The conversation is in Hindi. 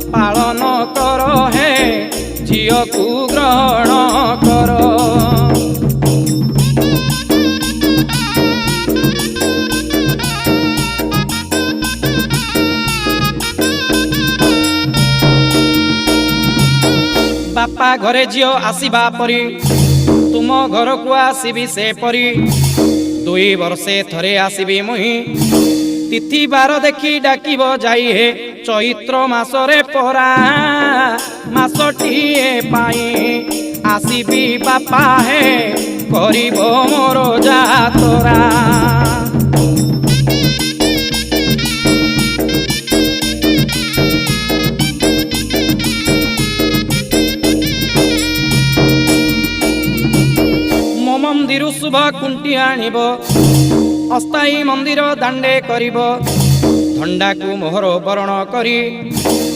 पालन कर हे झियो को ग्रहण कर। बापा घरे झियो आसीबा परी तुम घर को आसीबी से परी। 2 वर्षे थरे आसीबी मुही तिथि बार देखी डाकिब जाई हे चैत्र मासरे परा मासटीए पाई आसीबी बापा हे करिब मोर जातरा। मो मंदिर शुभ कुंटी आनिब अस्थायी मंदिर दांडे करिब धंडा को मोहर बरण करी